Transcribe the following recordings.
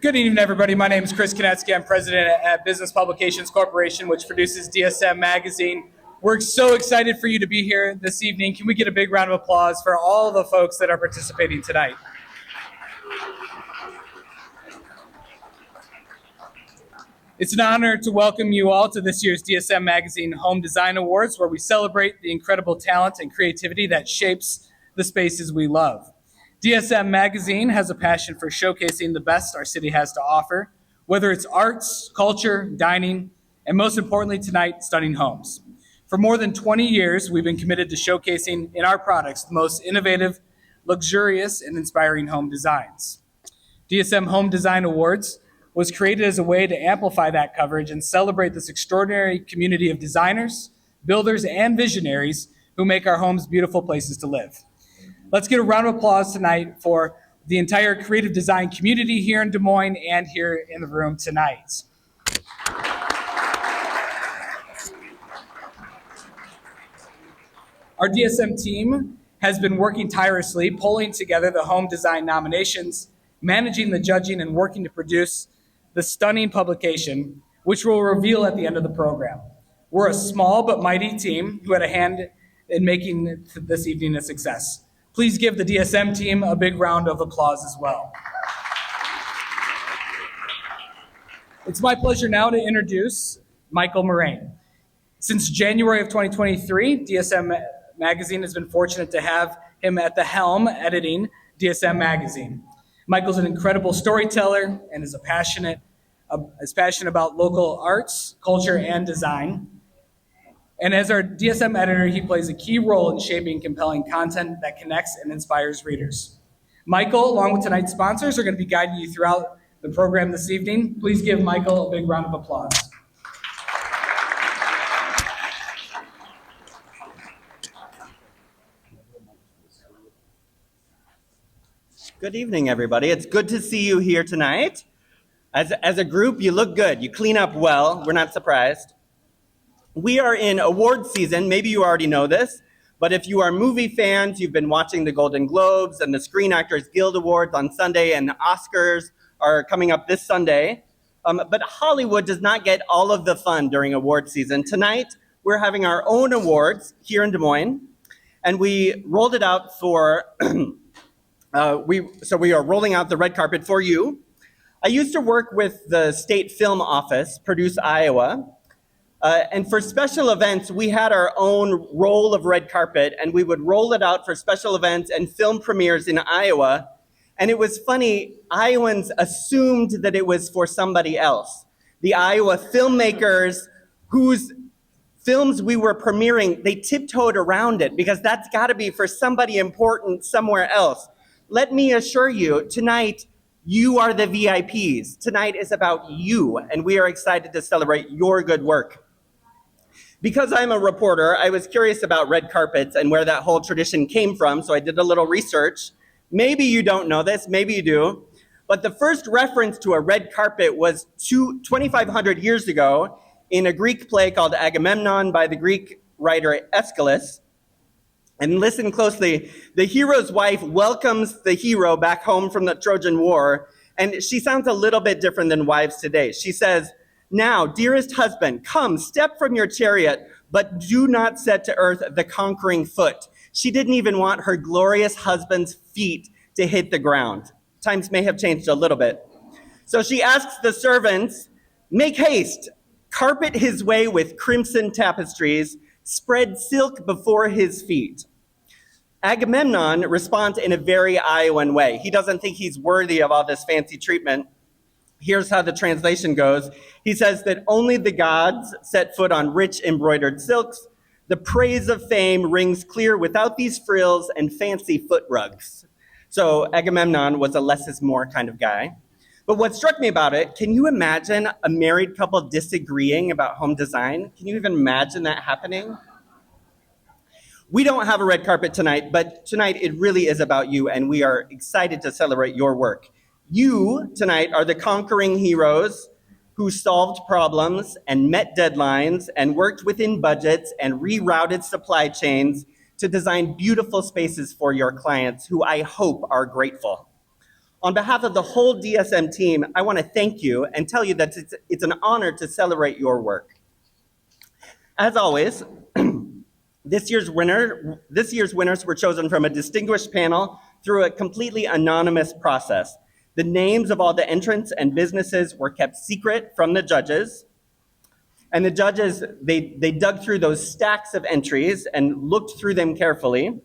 Good evening, everybody. My name is Chris Konetsky. I'm president at Business Publications Corporation, which produces DSM Magazine. We're so excited for you to be here this evening. Can we get a big round of applause for all the folks that are participating tonight? It's an honor to welcome you all to this year's DSM Magazine Home Design Awards, where we celebrate the incredible talent and creativity that shapes the spaces we love. DSM Magazine has a passion for showcasing the best our city has to offer, whether it's arts, culture, dining, and most importantly tonight, stunning homes. For more than 20 years, we've been committed to showcasing in our products the most innovative, luxurious, and inspiring home designs. DSM Home Design Awards was created as a way to amplify that coverage and celebrate this extraordinary community of designers, builders, and visionaries who make our homes beautiful places to live. Let's get a round of applause tonight for the entire creative design community here in Des Moines and here in the room tonight. Our DSM team has been working tirelessly, pulling together the home design nominations, managing the judging, and working to produce the stunning publication, which we'll reveal at the end of the program. We're a small but mighty team who had a hand in making this evening a success. Please give the DSM team a big round of applause as well. It's my pleasure now to introduce Michael Moraine. Since January of 2023, DSM Magazine has been fortunate to have him at the helm editing DSM Magazine. Michael's an incredible storyteller and is passionate about local arts, culture, and design. And as our DSM editor, he plays a key role in shaping compelling content that connects and inspires readers. Michael, along with tonight's sponsors, are going to be guiding you throughout the program this evening. Please give Michael a big round of applause. Good evening, everybody. It's good to see you here tonight. As a group, you look good. You clean up well. We're not surprised. We are in award season. Maybe you already know this, but if you are movie fans, you've been watching the Golden Globes and the Screen Actors Guild Awards on Sunday, and the Oscars are coming up this Sunday. But Hollywood does not get all of the fun during award season. Tonight, we're having our own awards here in Des Moines, and we rolled it out for, we are rolling out the red carpet for you. I used to work with the State Film Office, Produce, Iowa. And for special events, we had our own roll of red carpet, and we would roll it out for special events and film premieres in Iowa. And it was funny, Iowans assumed that it was for somebody else. The Iowa filmmakers whose films we were premiering, they tiptoed around it because that's got to be for somebody important somewhere else. Let me assure you, tonight, you are the VIPs. Tonight is about you, and we are excited to celebrate your good work. Because I'm a reporter, I was curious about red carpets and where that whole tradition came from, so I did a little research. Maybe you don't know this, maybe you do, but the first reference to a red carpet was 2,500 years ago in a Greek play called Agamemnon by the Greek writer Aeschylus. And listen closely, the hero's wife welcomes the hero back home from the Trojan War, and she sounds a little bit different than wives today. She says, "Now, dearest husband, come, step from your chariot, but do not set to earth the conquering foot." She didn't even want her glorious husband's feet to hit the ground. Times may have changed a little bit. So she asks the servants, "Make haste, carpet his way with crimson tapestries, spread silk before his feet." Agamemnon responds in a very Iowan way. He doesn't think he's worthy of all this fancy treatment. Here's how the translation goes. He says that only the gods set foot on rich embroidered silks. The praise of fame rings clear without these frills and fancy foot rugs. So Agamemnon was a less is more kind of guy. But what struck me about it, can you imagine a married couple disagreeing about home design? Can you even imagine that happening? We don't have a red carpet tonight, but tonight it really is about you, and we are excited to celebrate your work. You, tonight, are the conquering heroes who solved problems and met deadlines and worked within budgets and rerouted supply chains to design beautiful spaces for your clients who I hope are grateful. On behalf of the whole DSM team, I want to thank you and tell you that it's an honor to celebrate your work. As always, this year's winners were chosen from a distinguished panel through a completely anonymous process. The names of all the entrants and businesses were kept secret from the judges. And the judges, they dug through those stacks of entries and looked through them carefully.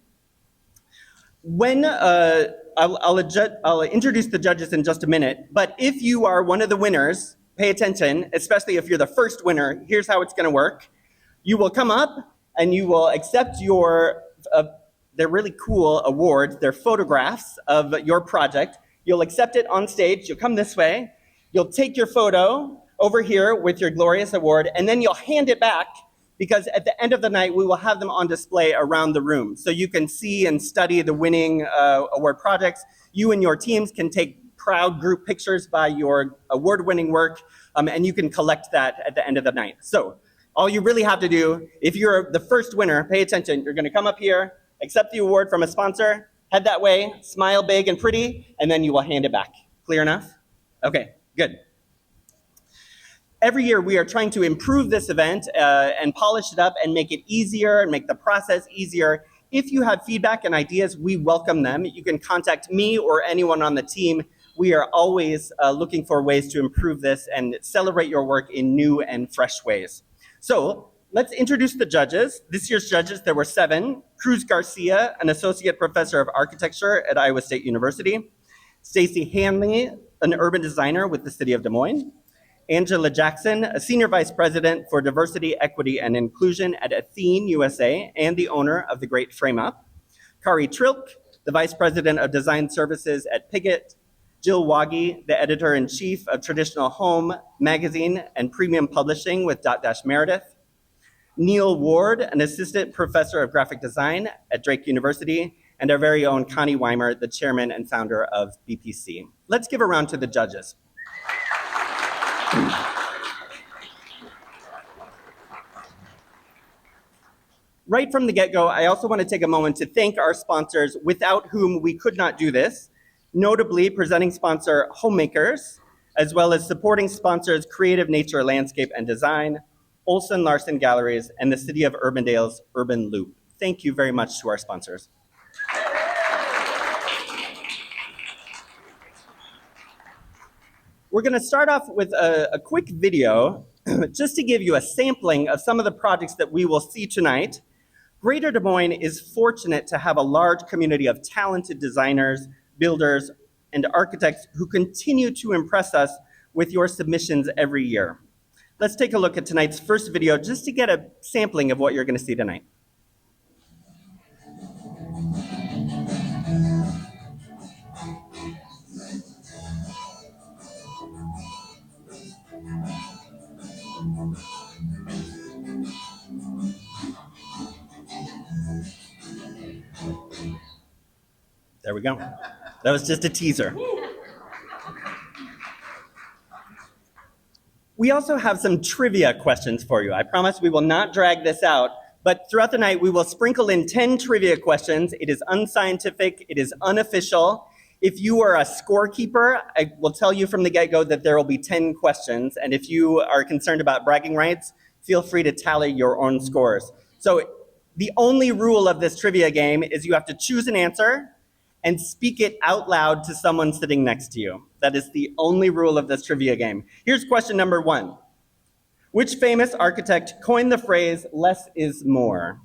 When I'll introduce the judges in just a minute, but if you are one of the winners, pay attention, especially if you're the first winner. Here's how it's going to work. You will come up and you will accept your, they're really cool awards, they're photographs of your project. You'll accept it on stage, you'll come this way, you'll take your photo over here with your glorious award, and then you'll hand it back, because at the end of the night, we will have them on display around the room. So you can see and study the winning award projects. You and your teams can take proud group pictures by your award-winning work, and you can collect that at the end of the night. So all you really have to do, if you're the first winner, pay attention. You're gonna come up here, accept the award from a sponsor, head that way, smile big and pretty, and then you will hand it back. Clear enough? Okay, good. Every year we are trying to improve this event and polish it up and make it easier and make the process easier. If you have feedback and ideas, we welcome them. You can contact me or anyone on the team. We are always looking for ways to improve this and celebrate your work in new and fresh ways. So let's introduce the judges. This year's judges, there were 7. Cruz Garcia, an associate professor of architecture at Iowa State University. Stacy Hanley, an urban designer with the city of Des Moines. Angela Jackson, a senior vice president for diversity, equity, and inclusion at Athene USA and the owner of the Great Frame Up. Kari Trilk, the vice president of design services at Piggott. Jill Waggy, the editor-in-chief of Traditional Home Magazine and Premium Publishing with Dotdash Meredith. Neil Ward, an assistant professor of graphic design at Drake University, and our very own Connie Weimer, the chairman and founder of BPC. Let's give a round to the judges. Right from the get-go, I also want to take a moment to thank our sponsors, without whom we could not do this, notably presenting sponsor Homemakers, as well as supporting sponsors Creative Nature Landscape and Design, Olson Larson Galleries, and the City of Urbandale's Urban Loop. Thank you very much to our sponsors. We're going to start off with a quick video just to give you a sampling of some of the projects that we will see tonight. Greater Des Moines is fortunate to have a large community of talented designers, builders, and architects who continue to impress us with your submissions every year. Let's take a look at tonight's first video just to get a sampling of what you're going to see tonight. There we go. That was just a teaser. We also have some trivia questions for you. I promise we will not drag this out, but throughout the night we will sprinkle in 10 trivia questions. It is unscientific, it is unofficial. If you are a scorekeeper, I will tell you from the get-go that there will be 10 questions, and if you are concerned about bragging rights, feel free to tally your own scores. So the only rule of this trivia game is you have to choose an answer and speak it out loud to someone sitting next to you. That is the only rule of this trivia game. Here's question number 1. Which famous architect coined the phrase, less is more?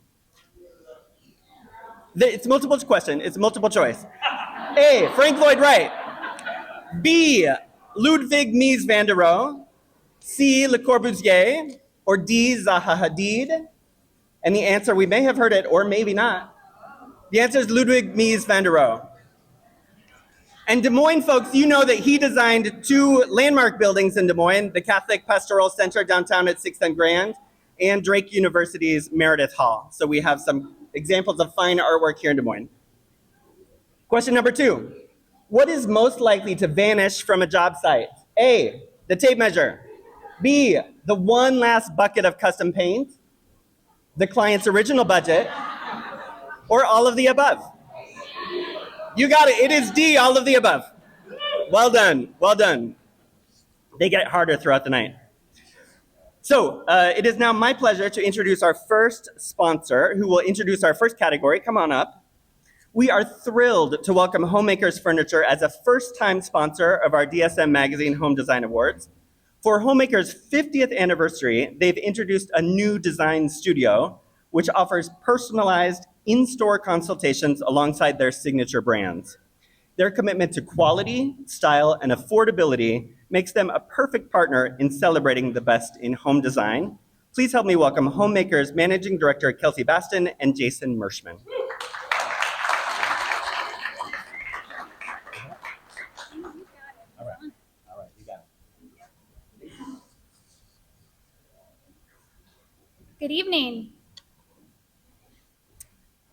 It's multiple question, it's multiple choice. A, Frank Lloyd Wright. B, Ludwig Mies van der Rohe. C, Le Corbusier. Or D, Zaha Hadid. And the answer, we may have heard it or maybe not. The answer is Ludwig Mies van der Rohe. And Des Moines folks, you know that he designed 2 landmark buildings in Des Moines, the Catholic Pastoral Center downtown at 6th and Grand, and Drake University's Meredith Hall. So we have some examples of fine artwork here in Des Moines. Question number 2. What is most likely to vanish from a job site? A, the tape measure. B, the one last bucket of custom paint. The client's original budget. Or all of the above. You got it. It is D, all of the above. Well done, well done. They get harder throughout the night. So it is now my pleasure to introduce our first sponsor, who will introduce our first category. Come on up. We are thrilled to welcome Homemakers Furniture as a first-time sponsor of our DSM Magazine Home Design Awards. For Homemakers' 50th anniversary, they've introduced a new design studio, which offers personalized in-store consultations alongside their signature brands. Their commitment to quality, style, and affordability makes them a perfect partner in celebrating the best in home design. Please help me welcome Homemakers Managing Director Kelsey Baston and Jason Merschman. Good evening.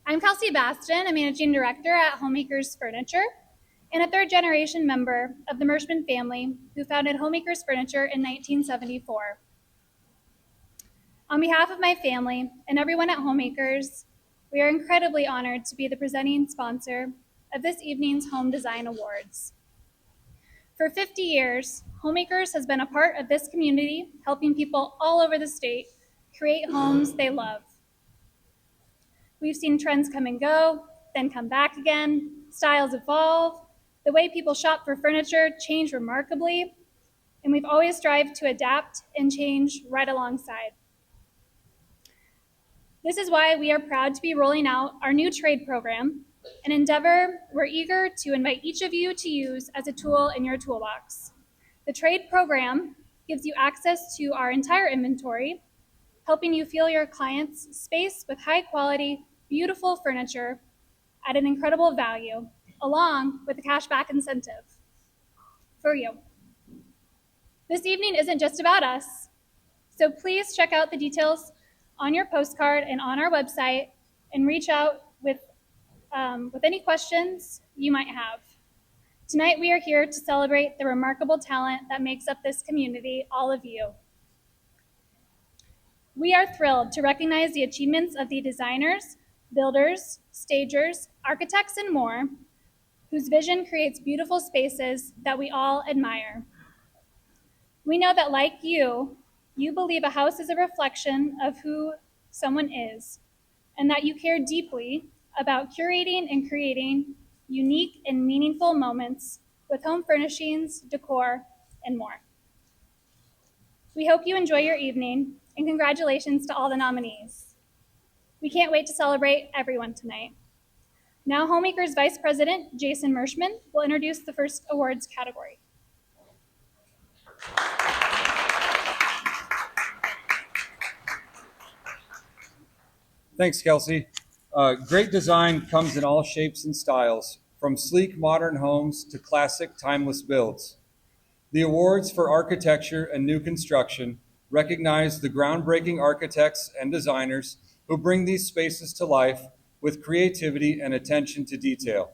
I'm Kelsey Baston, a managing director at Homemakers Furniture and a third-generation member of the Merschman family who founded Homemakers Furniture in 1974. On behalf of my family and everyone at Homemakers, we are incredibly honored to be the presenting sponsor of this evening's Home Design Awards. For 50 years, Homemakers has been a part of this community, helping people all over the state create homes they love. We've seen trends come and go, then come back again, styles evolve, the way people shop for furniture change remarkably, and we've always strived to adapt and change right alongside. This is why we are proud to be rolling out our new trade program, an endeavor we're eager to invite each of you to use as a tool in your toolbox. The trade program gives you access to our entire inventory, helping you fill your client's space with high-quality, beautiful furniture at an incredible value, along with a cashback incentive for you. This evening isn't just about us, so please check out the details on your postcard and on our website and reach out with any questions you might have. Tonight we are here to celebrate the remarkable talent that makes up this community, all of you. We are thrilled to recognize the achievements of the designers, builders, stagers, architects, and more, whose vision creates beautiful spaces that we all admire. We know that, like you believe a house is a reflection of who someone is, and that you care deeply about curating and creating unique and meaningful moments with home furnishings, decor, and more. We hope you enjoy your evening, and congratulations to all the nominees. We can't wait to celebrate everyone tonight. Now, Homemakers Vice President Jason Merschman will introduce the first awards category. Thanks, Kelsey. Great design comes in all shapes and styles, from sleek modern homes to classic timeless builds. The awards for architecture and new construction recognize the groundbreaking architects and designers who bring these spaces to life with creativity and attention to detail.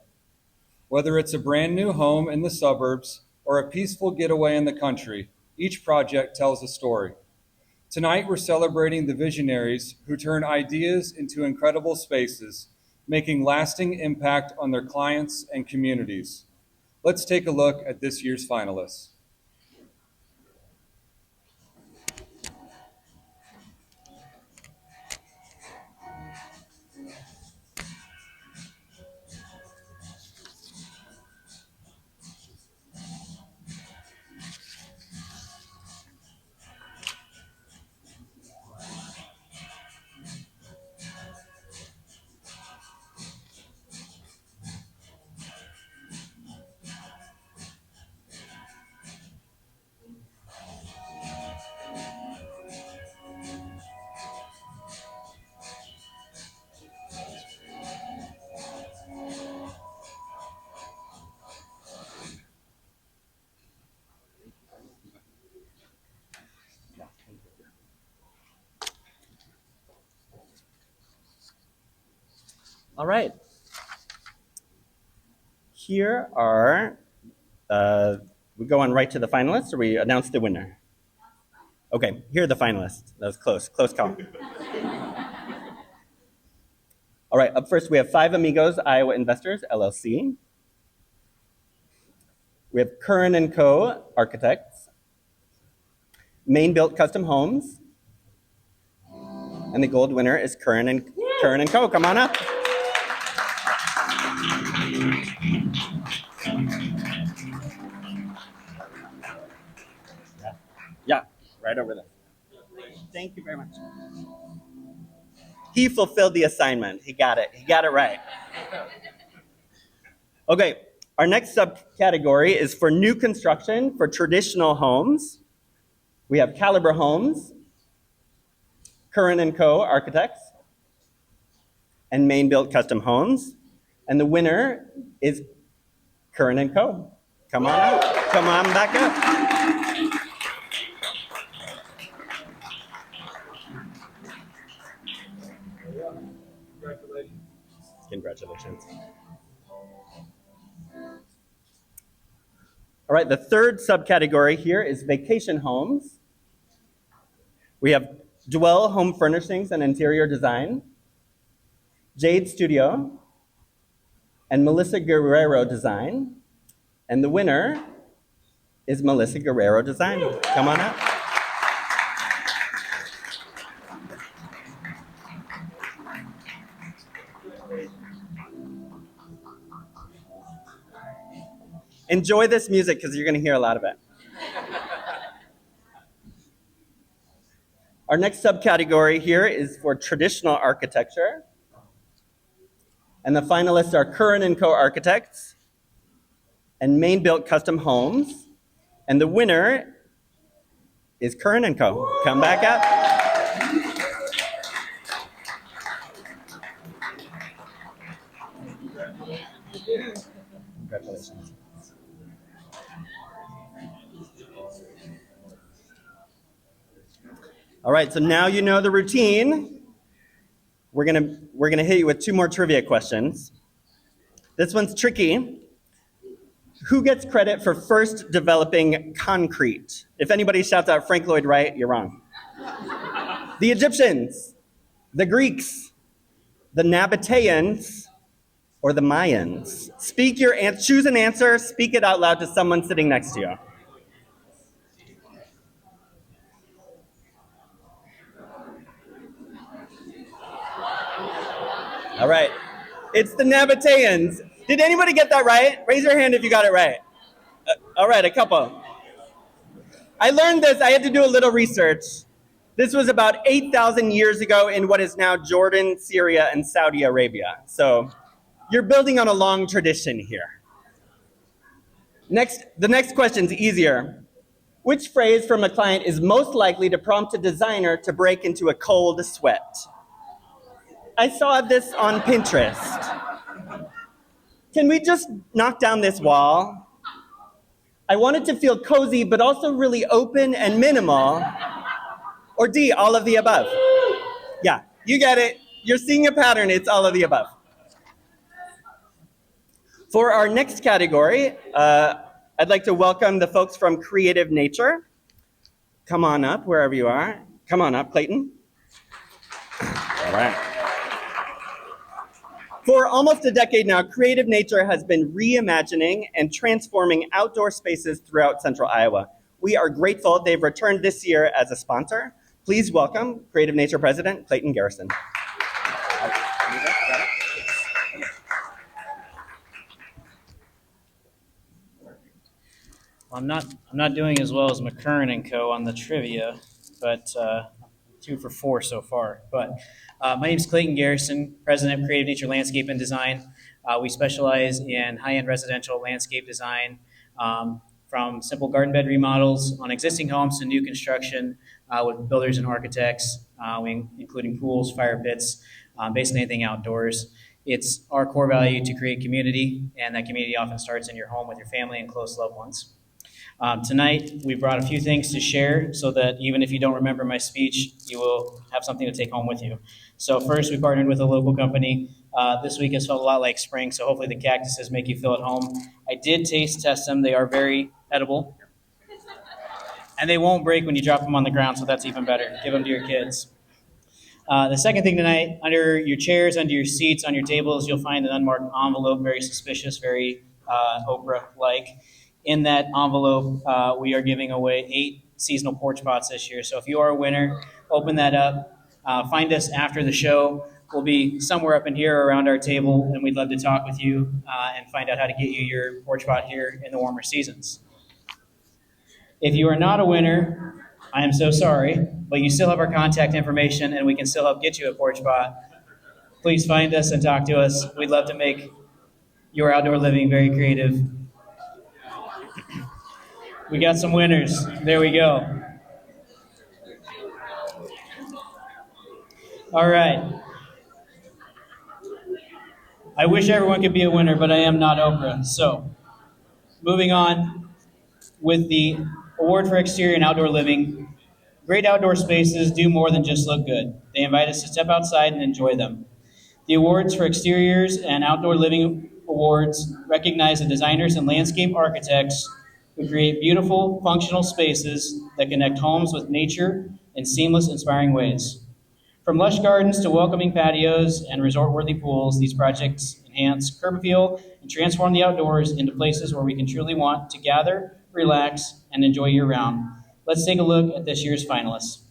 Whether it's a brand new home in the suburbs or a peaceful getaway in the country, each project tells a story. Tonight, we're celebrating the visionaries who turn ideas into incredible spaces, making lasting impact on their clients and communities. Let's take a look at this year's finalists. All right. Here are, we go on right to the finalists, or we announce the winner? Okay, here are the finalists. That was close call. All right, up first we have Five Amigos Iowa Investors, LLC. We have Curran and Co. Architects, Maine Built Custom Homes, and the gold winner is Curran and Co. Come on up. Yeah, right over there. Thank you very much. He fulfilled the assignment. He got it. He got it right. Okay, our next subcategory is for new construction for traditional homes. We have Caliber Homes, Curran and Co. Architects, and Maine Built Custom Homes. And the winner is Curran and Co. Come on up. Come on back up. Congratulations. All right, the third subcategory here is vacation homes. We have Dwell Home Furnishings and Interior Design, Jade Studio, and Melissa Guerrero Design. And the winner is Melissa Guerrero Design. Come on up. Enjoy this music because you're going to hear a lot of it. Our next subcategory here is for traditional architecture. And the finalists are Curran and Co. Architects and Maine Built Custom Homes. And the winner is Curran and Co. Come back up. Congratulations. All right, so now you know the routine. We're gonna hit you with two more trivia questions. This one's tricky. Who gets credit for first developing concrete? If anybody shouts out Frank Lloyd Wright, you're wrong. The Egyptians, the Greeks, the Nabateans, or the Mayans? Choose an answer, speak it out loud to someone sitting next to you. All right, it's the Nabateans. Did anybody get that right? Raise your hand if you got it right. All right, a couple. I learned this, I had to do a little research. This was about 8,000 years ago in what is now Jordan, Syria, and Saudi Arabia. So you're building on a long tradition here. The next question's easier. Which phrase from a client is most likely to prompt a designer to break into a cold sweat? I saw this on Pinterest. Can we just knock down this wall? I want it to feel cozy, but also really open and minimal. Or D, all of the above. Yeah, you get it. You're seeing a pattern. It's all of the above. For our next category, I'd like to welcome the folks from Creative Nature. Come on up, wherever you are. Come on up, Clayton. All right. For almost a decade now, Creative Nature has been reimagining and transforming outdoor spaces throughout central Iowa. We are grateful they've returned this year as a sponsor. Please welcome Creative Nature President Clayton Garrison. I'm not doing as well as McCurran and Co. on the trivia, but 2 for 4 so far. But my name is Clayton Garrison, President of Creative Nature Landscape and Design. We specialize in high-end residential landscape design, from simple garden bed remodels on existing homes to new construction with builders and architects, including pools, fire pits, basically anything outdoors. It's our core value to create community, and that community often starts in your home with your family and close loved ones. Tonight, we brought a few things to share so that even if you don't remember my speech, you will have something to take home with you. So first, we partnered with a local company. This week has felt a lot like spring, so hopefully the cactuses make you feel at home. I did taste test them. They are very edible. And they won't break when you drop them on the ground, so that's even better. Give them to your kids. The second thing tonight, under your chairs, under your seats, on your tables, you'll find an unmarked envelope, very suspicious, very Oprah-like. In that envelope, we are giving away 8 seasonal porch pots this year. So if you are a winner, open that up. Find us after the show. We'll be somewhere up in here around our table, and we'd love to talk with you and find out how to get you your porch pot here in the warmer seasons. If you are not a winner, I am so sorry, but you still have our contact information, and we can still help get you a porch pot. Please find us and talk to us. We'd love to make your outdoor living very creative. We got some winners. There we go. All right. I wish everyone could be a winner, but I am not Oprah. So, moving on with the award for exterior and outdoor living. Great outdoor spaces do more than just look good. They invite us to step outside and enjoy them. The awards for exteriors and outdoor living awards recognize the designers and landscape architects who create beautiful, functional spaces that connect homes with nature in seamless, inspiring ways. From lush gardens to welcoming patios and resort-worthy pools, these projects enhance curb appeal and transform the outdoors into places where we can truly want to gather, relax, and enjoy year-round. Let's take a look at this year's finalists.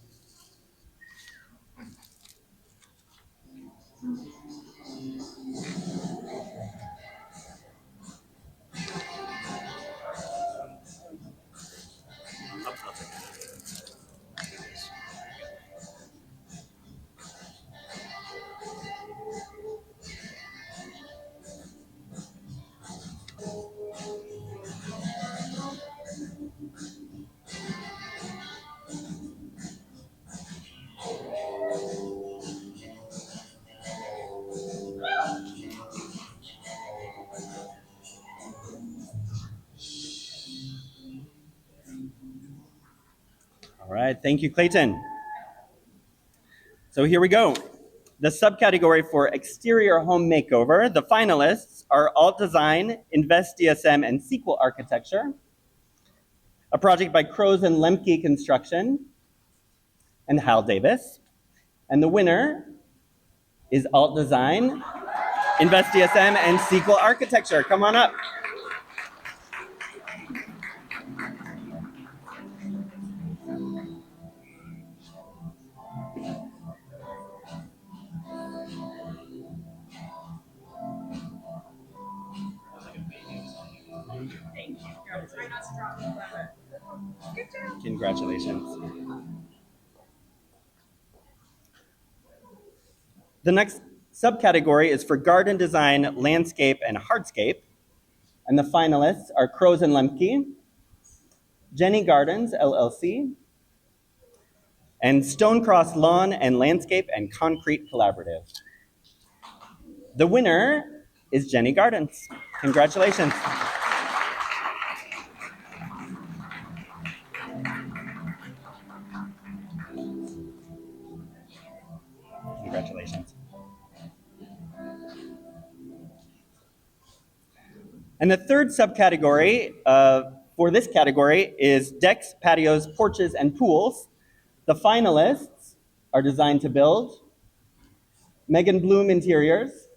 All right, thank you, Clayton. So here we go. The subcategory for exterior home makeover, the finalists are Alt Design, Invest DSM, and Sequel Architecture, a project by Crows and Lemke Construction, and Hal Davis. And the winner is Alt Design, Invest DSM, and Sequel Architecture. Come on up. Congratulations. The next subcategory is for garden design, landscape, and hardscape. And the finalists are Crows and Lemke, Jenny Gardens, LLC, and Stonecross Lawn and Landscape and Concrete Collaborative. The winner is Jenny Gardens. Congratulations. Congratulations. And the third subcategory for this category is decks, patios, porches, and pools. The finalists are Design to Build, Megan Bloom Interiors,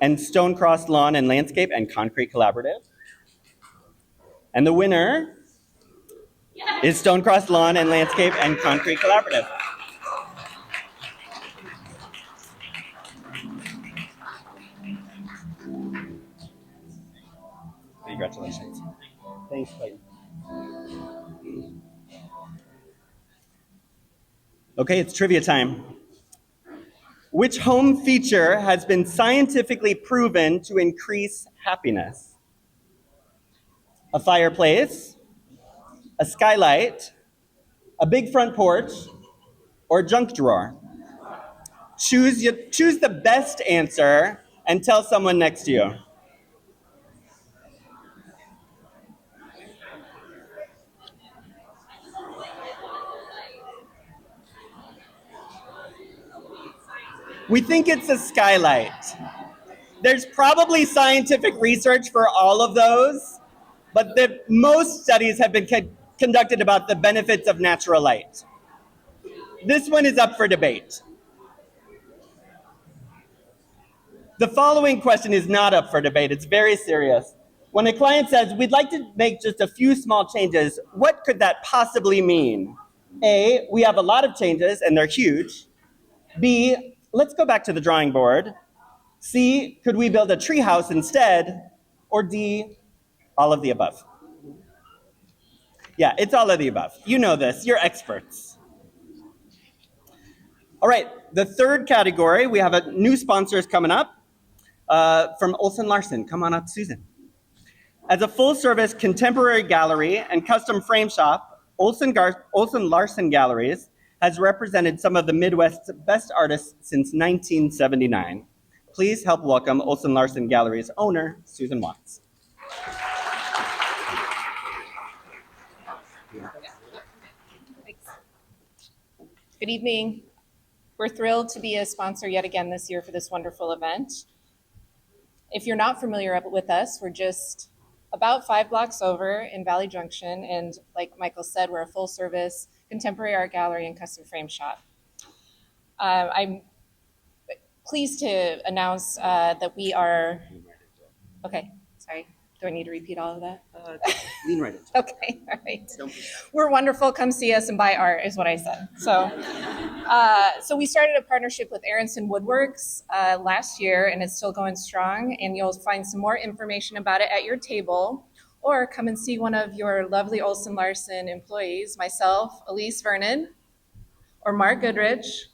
and Stonecross Lawn and Landscape and Concrete Collaborative. And the winner is Stonecross Lawn and Landscape and Concrete Collaborative. Congratulations. Thanks, Clayton. Okay, it's trivia time. Which home feature has been scientifically proven to increase happiness? A fireplace, a skylight, a big front porch, or a junk drawer? Choose the best answer and tell someone next to you. We think it's a skylight. There's probably scientific research for all of those, but most studies have been conducted about the benefits of natural light. This one is up for debate. The following question is not up for debate. It's very serious. When a client says, we'd like to make just a few small changes, what could that possibly mean? A, we have a lot of changes and they're huge. B, let's go back to the drawing board. C, could we build a treehouse instead? Or D, all of the above? Yeah, it's all of the above. You know this, you're experts. All right, the third category, we have a new sponsors coming up from Olson Larson. Come on up, Susan. As a full-service contemporary gallery and custom frame shop, Olson Larson Galleries has represented some of the Midwest's best artists since 1979. Please help welcome Olson Larson Galleries owner, Susan Watts. Good evening. We're thrilled to be a sponsor yet again this year for this wonderful event. If you're not familiar with us, we're just about 5 blocks over in Valley Junction, and like Michael said, we're a full-service contemporary art gallery and custom frame shop. I'm pleased to announce that we are, okay, sorry. Do I need to repeat all of that? Lean right into it. Okay, all right. We're wonderful. Come see us and buy art is what I said. So we started a partnership with Aronson Woodworks last year, and it's still going strong. And you'll find some more information about it at your table, or come and see one of your lovely Olson Larson employees, myself, Elise Vernon, or Mark Goodrich,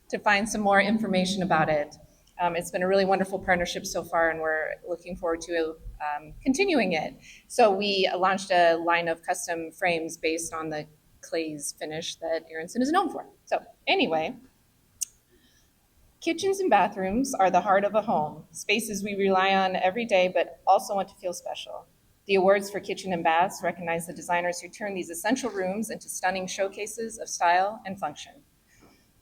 to find some more information about it. It's been a really wonderful partnership so far, and we're looking forward to continuing it. So we launched a line of custom frames based on the clays finish that Aronson is known for. So anyway, kitchens and bathrooms are the heart of a home, spaces we rely on every day but also want to feel special. The awards for kitchen and baths recognize the designers who turn these essential rooms into stunning showcases of style and function.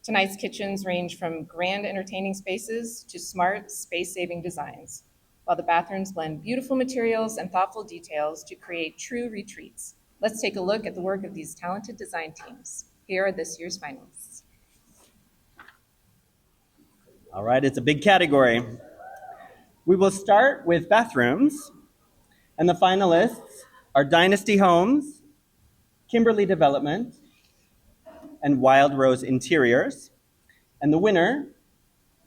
Tonight's kitchens range from grand entertaining spaces to smart, space-saving designs, while the bathrooms blend beautiful materials and thoughtful details to create true retreats. Let's take a look at the work of these talented design teams. Here are this year's finalists. All right, it's a big category. We will start with bathrooms, and the finalists are Dynasty Homes, Kimberly Development, and Wild Rose Interiors. And the winner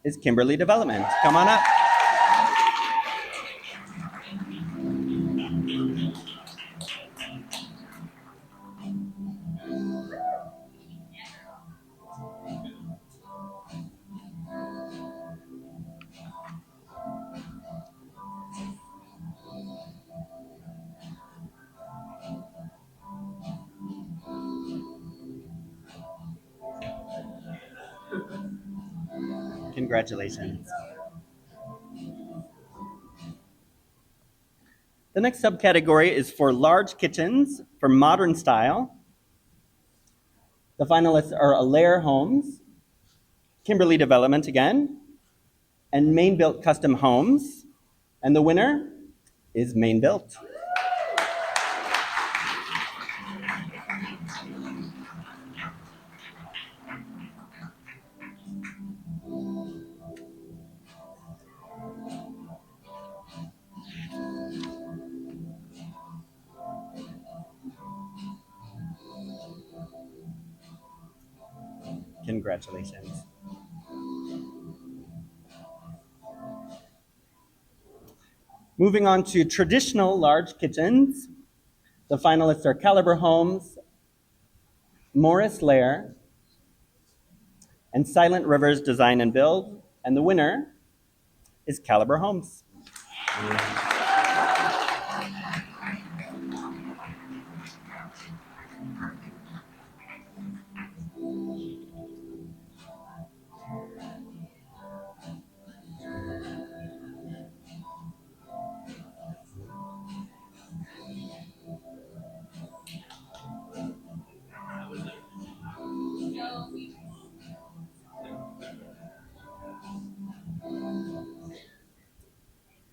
is Kimberly Development. Come on up. Congratulations. The next subcategory is for large kitchens for modern style. The finalists are Allaire Homes, Kimberly Development again, and Maine Built Custom Homes. And the winner is Maine Built. Congratulations. Moving on to traditional large kitchens, the finalists are Caliber Homes, Morris Lair, and Silent Rivers Design and Build, and the winner is Caliber Homes.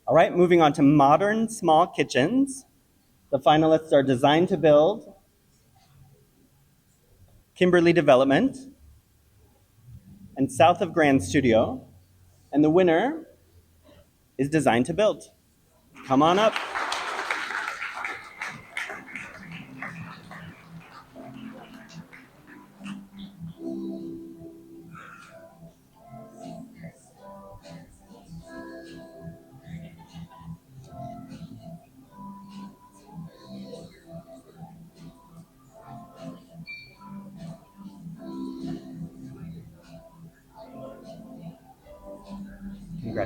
All right, moving on to modern small kitchens. The finalists are Design to Build, Kimberly Development, and South of Grand Studio. And the winner is Design to Build. Come on up.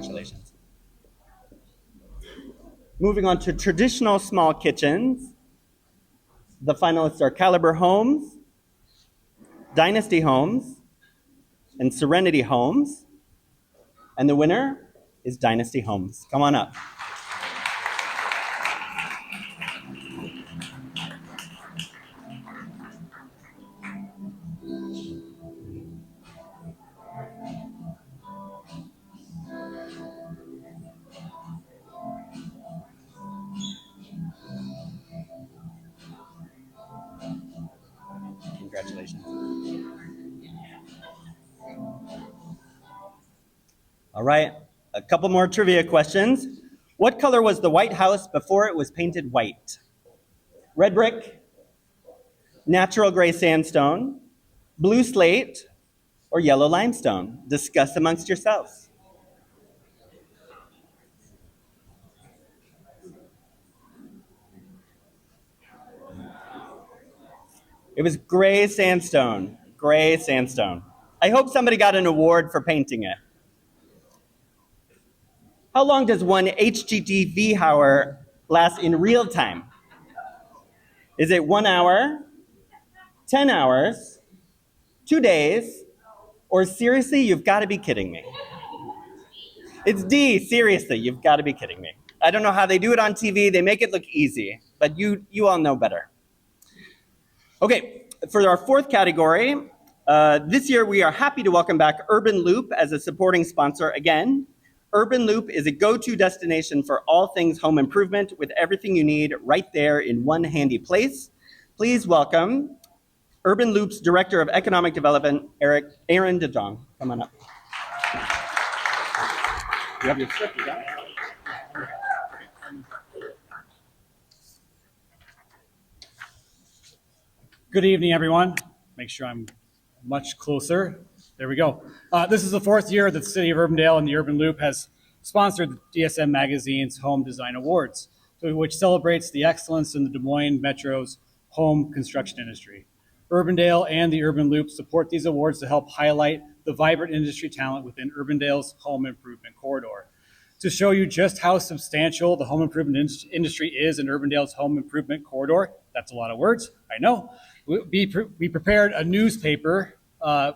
Congratulations. Moving on to traditional small kitchens, the finalists are Caliber Homes, Dynasty Homes, and Serenity Homes. And the winner is Dynasty Homes. Come on up. Congratulations. All right, a couple more trivia questions. What color was the White House before it was painted white? Red brick, natural gray sandstone, blue slate, or yellow limestone? Discuss amongst yourselves. It was gray sandstone. Gray sandstone. I hope somebody got an award for painting it. How long does one HGTV hour last in real time? Is it 1 hour, 10 hours, 2 days, or seriously, you've got to be kidding me? It's D, seriously, you've got to be kidding me. I don't know how they do it on TV. They make it look easy, but you all know better. Okay, for our fourth category, this year we are happy to welcome back Urban Loop as a supporting sponsor again. Urban Loop is a go-to destination for all things home improvement with everything you need right there in one handy place. Please welcome Urban Loop's Director of Economic Development, Aaron DeJong. Come on up. You have your script, you got it? Good evening, everyone. Make sure I'm much closer. There we go. This is the fourth year that the City of Urbandale and the Urban Loop has sponsored the DSM Magazine's Home Design Awards, which celebrates the excellence in the Des Moines Metro's home construction industry. Urbandale and the Urban Loop support these awards to help highlight the vibrant industry talent within Urbandale's home improvement corridor. To show you just how substantial the home improvement industry is in Urbandale's home improvement corridor, that's a lot of words, I know. We prepared a newspaper,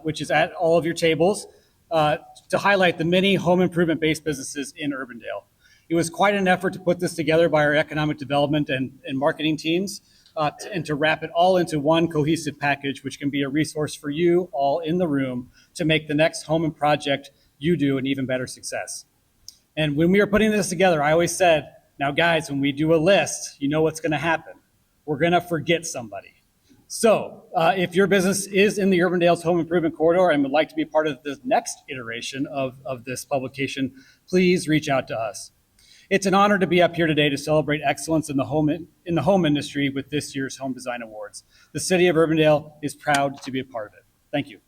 which is at all of your tables, to highlight the many home improvement-based businesses in Urbandale. It was quite an effort to put this together by our economic development and marketing teams, and to wrap it all into one cohesive package, which can be a resource for you all in the room to make the next home and project you do an even better success. And when we were putting this together, I always said, now guys, when we do a list, you know what's gonna happen. We're gonna forget somebody. So if your business is in the Urbandale's home improvement corridor and would like to be part of the next iteration of this publication, please reach out to us. It's an honor to be up here today to celebrate excellence in the home industry with this year's Home Design Awards. The City of Urbandale is proud to be a part of it. Thank you.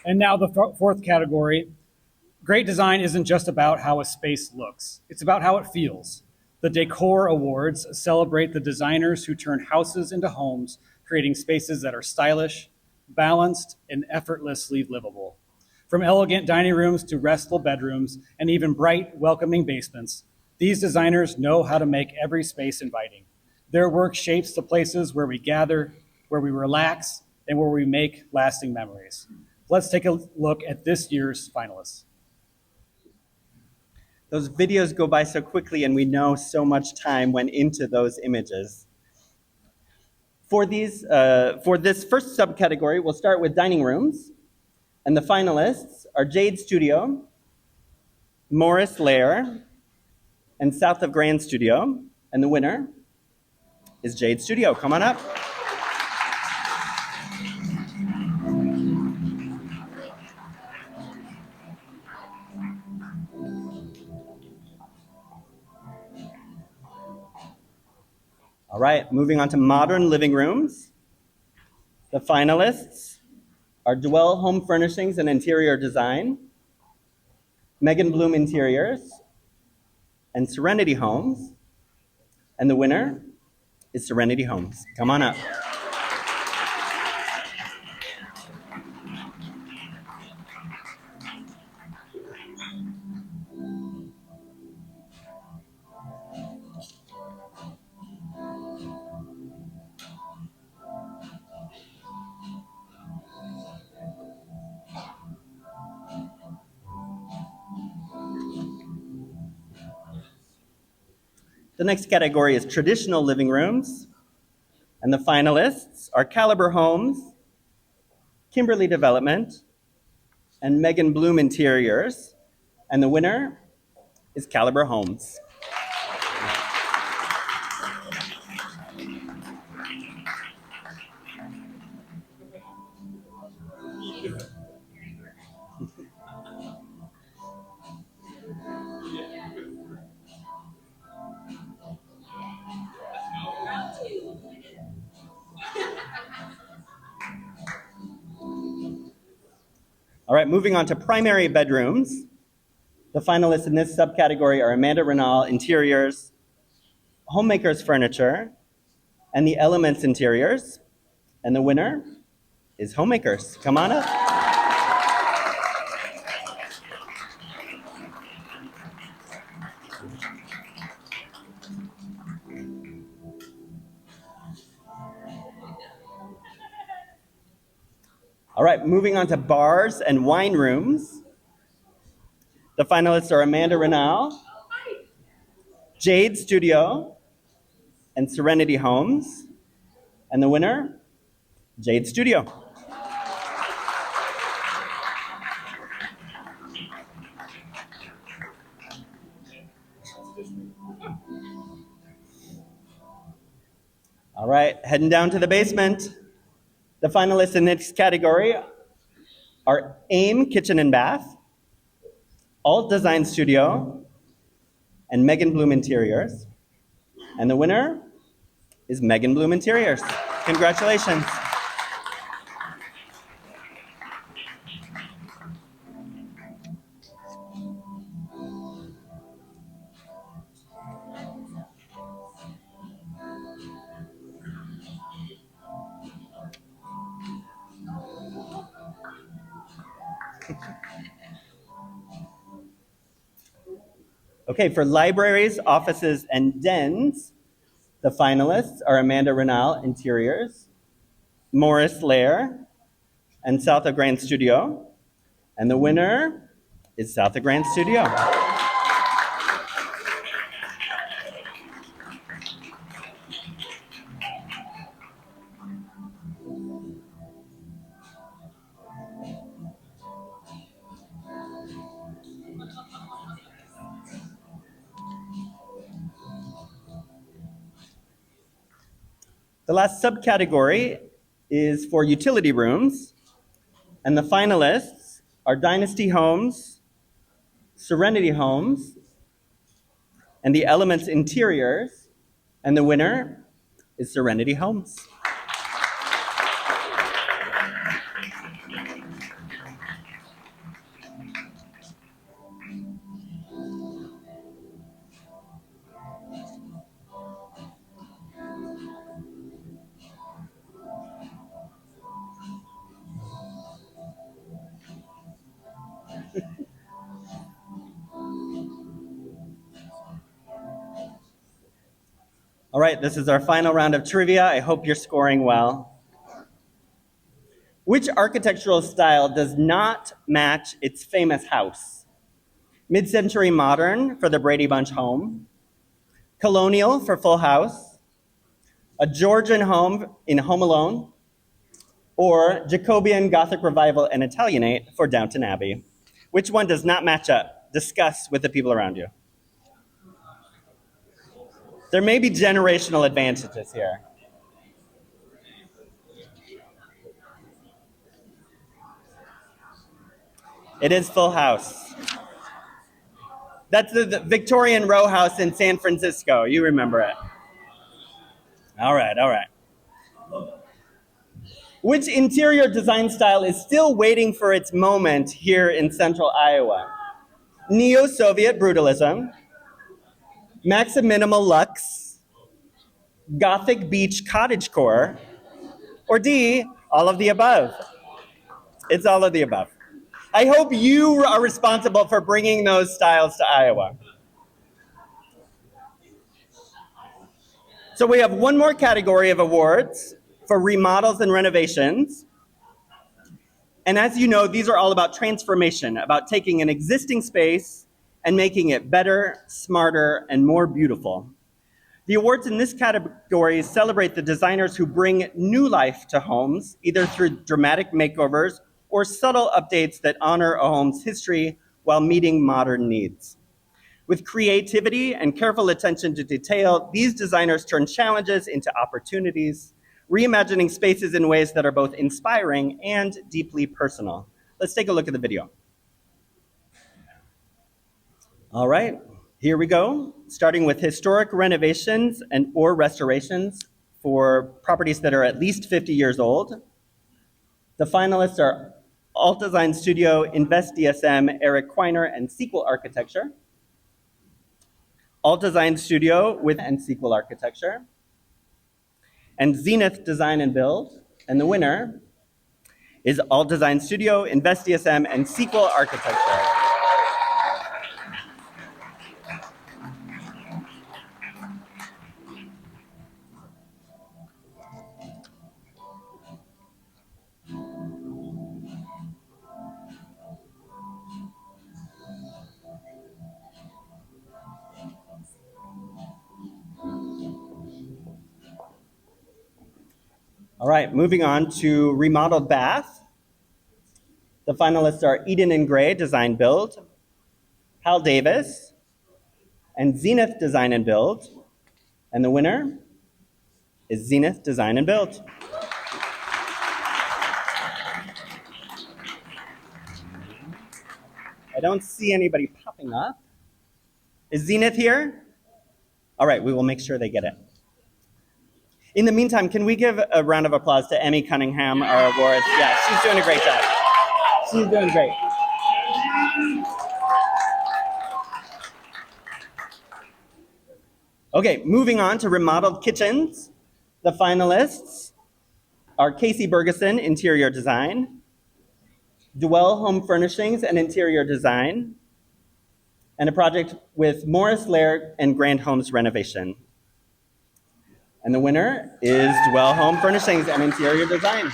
And now the fourth category. Great design isn't just about how a space looks. It's about how it feels. The Decor Awards celebrate the designers who turn houses into homes, creating spaces that are stylish, balanced, and effortlessly livable. From elegant dining rooms to restful bedrooms and even bright, welcoming basements, these designers know how to make every space inviting. Their work shapes the places where we gather, where we relax, and where we make lasting memories. Let's take a look at this year's finalists. Those videos go by so quickly and we know so much time went into those images. For this first subcategory, we'll start with dining rooms. And the finalists are Jade Studio, Morris Lair, and South of Grand Studio. And the winner is Jade Studio. Come on up. All right, moving on to modern living rooms. The finalists are Dwell Home Furnishings and Interior Design, Megan Bloom Interiors, and Serenity Homes. And the winner is Serenity Homes. Come on up. The next category is traditional living rooms. And the finalists are Caliber Homes, Kimberly Development, and Megan Bloom Interiors. And the winner is Caliber Homes. All right, moving on to primary bedrooms. The finalists in this subcategory are Amanda Renal Interiors, Homemakers Furniture, and the Elements Interiors. And the winner is Homemakers. Come on up. All right, moving on to bars and wine rooms. The finalists are Amanda Renal, Jade Studio, and Serenity Homes. And the winner, Jade Studio. All right, heading down to the basement. The finalists in this category are AIM Kitchen and Bath, Alt Design Studio, and Megan Bloom Interiors. And the winner is Megan Bloom Interiors. Congratulations. Okay, for libraries, offices, and dens, the finalists are Amanda Renal Interiors, Morris Lair, and South of Grand Studio. And the winner is South of Grand Studio. The last subcategory is for utility rooms, and the finalists are Dynasty Homes, Serenity Homes, and the Elements Interiors, and the winner is Serenity Homes. All right, this is our final round of trivia. I hope you're scoring well. Which architectural style does not match its famous house? Mid-century modern for the Brady Bunch home, colonial for Full House, a Georgian home in Home Alone, or Jacobean Gothic Revival and Italianate for Downton Abbey? Which one does not match up? Discuss with the people around you. There may be generational advantages here. It is Full House. That's the Victorian row house in San Francisco. You remember it. All right, all right. Which interior design style is still waiting for its moment here in central Iowa? Neo-Soviet brutalism, Maximinimal Luxe, Gothic beach cottagecore, or D, all of the above? It's all of the above. I hope you are responsible for bringing those styles to Iowa. So we have one more category of awards for remodels and renovations. And as you know, these are all about transformation, about taking an existing space and making it better, smarter, and more beautiful. The awards in this category celebrate the designers who bring new life to homes, either through dramatic makeovers or subtle updates that honor a home's history while meeting modern needs. With creativity and careful attention to detail, these designers turn challenges into opportunities, reimagining spaces in ways that are both inspiring and deeply personal. Let's take a look at the video. All right, here we go. Starting with historic renovations or restorations for properties that are at least 50 years old. The finalists are Alt Design Studio, Invest DSM, Eric Quiner, and Sequel Architecture. Alt Design Studio and Sequel Architecture. And Zenith Design and Build. And the winner is Alt Design Studio, Invest DSM, and Sequel Architecture. All right, moving on to remodeled bath. The finalists are Eden and Gray Design Build, Hal Davis, and Zenith Design and Build. And the winner is Zenith Design and Build. I don't see anybody popping up. Is Zenith here? All right, we will make sure they get it. In the meantime, can we give a round of applause to Emmy Cunningham, our awards? Yeah, she's doing a great job. She's doing great. Okay, moving on to remodeled kitchens. The finalists are Casey Bergeson, Interior Design, Dwell Home Furnishings and Interior Design, and a project with Morris Laird and Grand Homes Renovation. And the winner is Dwell Home Furnishings and Interior Design.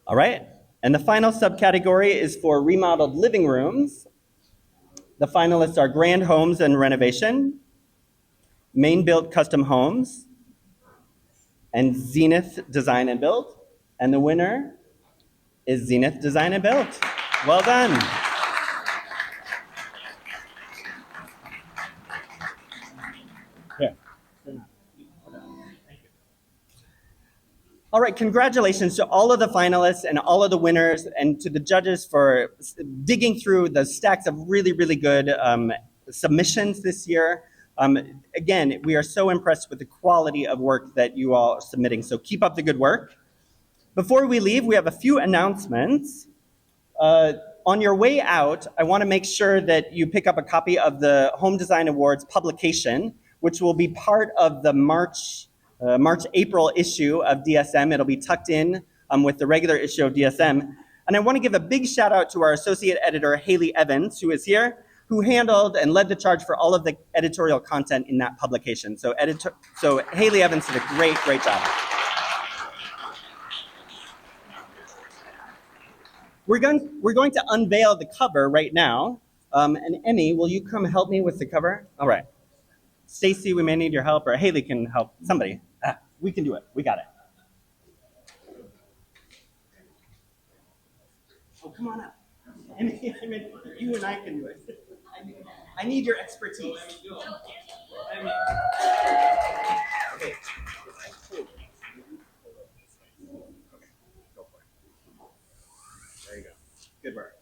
All right, and the final subcategory is for remodeled living rooms. The finalists are Grand Homes and Renovation, Maine Built Custom Homes, and Zenith Design and Build. And the winner is Zenith Design and Build. Well done. Yeah. All right, congratulations to all of the finalists and all of the winners and to the judges for digging through the stacks of really, really good submissions this year. Again, we are so impressed with the quality of work that you all are submitting, so keep up the good work. Before we leave, we have a few announcements. On your way out, I want to make sure that you pick up a copy of the Home Design Awards publication, which will be part of the March-April issue of DSM. It'll be tucked in with the regular issue of DSM. And I want to give a big shout out to our associate editor, Haley Evans, who is here, who handled and led the charge for all of the editorial content in that publication. So Haley Evans did a great, great job. We're going to unveil the cover right now. And Emmy, will you come help me with the cover? All right. Stacy, we may need your help, or Haley can help. Somebody. We can do it. We got it. Oh, come on up. Emmy, you and I can do it. I need your expertise. Okay. There you go. Good work.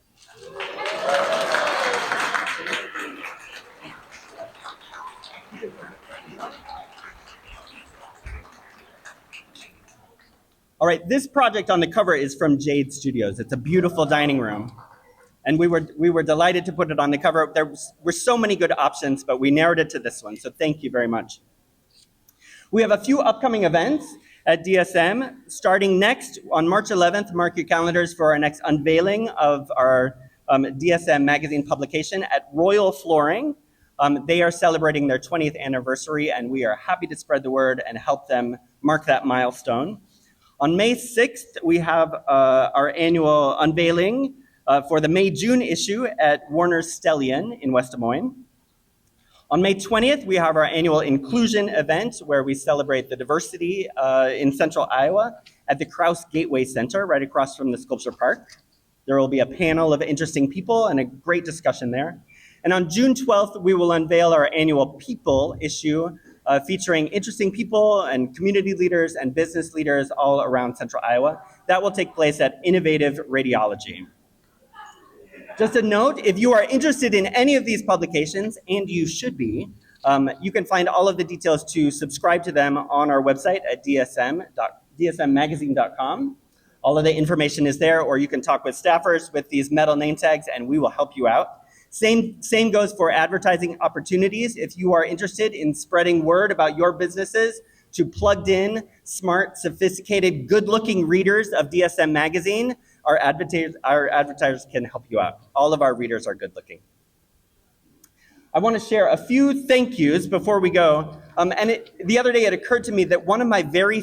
All right, this project on the cover is from Jade Studios. It's a beautiful dining room. And we were delighted to put it on the cover. There were so many good options, but we narrowed it to this one, so thank you very much. We have a few upcoming events at DSM. Starting next, on March 11th, mark your calendars for our next unveiling of our DSM magazine publication at Royal Flooring. They are celebrating their 20th anniversary, and we are happy to spread the word and help them mark that milestone. On May 6th, we have our annual unveiling for the May-June issue at Warner's Stellion in West Des Moines. On May 20th, we have our annual inclusion event where we celebrate the diversity in Central Iowa at the Krause Gateway Center right across from the Sculpture Park. There will be a panel of interesting people and a great discussion there. And on June 12th, we will unveil our annual People issue featuring interesting people and community leaders and business leaders all around Central Iowa. That will take place at Innovative Radiology. Just a note, if you are interested in any of these publications, and you should be, you can find all of the details to subscribe to them on our website at dsmmagazine.com. All of the information is there, or you can talk with staffers with these metal name tags, and we will help you out. Same goes for advertising opportunities. If you are interested in spreading word about your businesses to plugged in, smart, sophisticated, good-looking readers of DSM Magazine, our advertisers can help you out. All of our readers are good-looking. I want to share a few thank yous before we go. The other day, it occurred to me that one of my very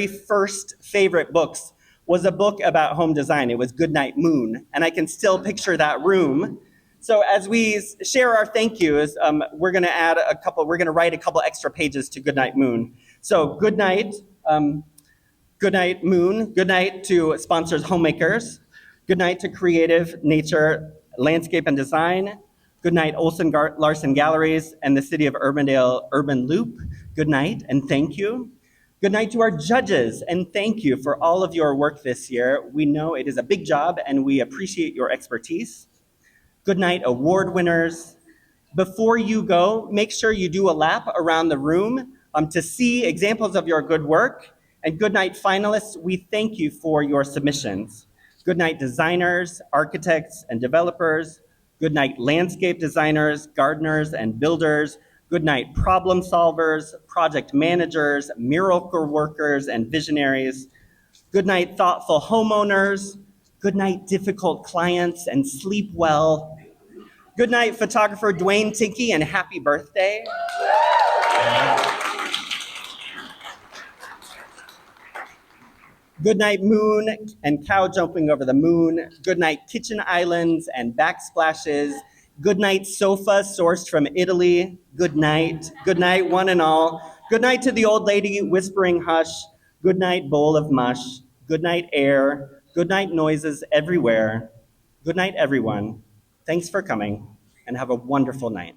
first favorite books was a book about home design. It was Goodnight Moon, and I can still picture that room. So as we share our thank yous, we're going to write a couple extra pages to Goodnight Moon. So good night, Moon. Good night to sponsors Homemakers. Good night to Creative Nature Landscape and Design. Good night, Olson Larson Galleries and the City of Urbandale Urban Loop. Good night and thank you. Good night to our judges, and thank you for all of your work this year. We know it is a big job, and we appreciate your expertise. Good night, award winners. Before you go, make sure you do a lap around the room to see examples of your good work. And good night, finalists. We thank you for your submissions. Good night, designers, architects, and developers. Good night, landscape designers, gardeners, and builders. Good night, problem solvers, project managers, miracle workers, and visionaries. Good night, thoughtful homeowners. Good night, difficult clients, and sleep well. Good night, photographer Dwayne Tinky, and happy birthday. Good night, moon and cow jumping over the moon. Good night, kitchen islands and backsplashes. Good night, sofa sourced from Italy. Good night, one and all. Good night to the old lady whispering hush. Good night, bowl of mush. Good night, air. Good night, noises everywhere. Good night, everyone. Thanks for coming, and have a wonderful night.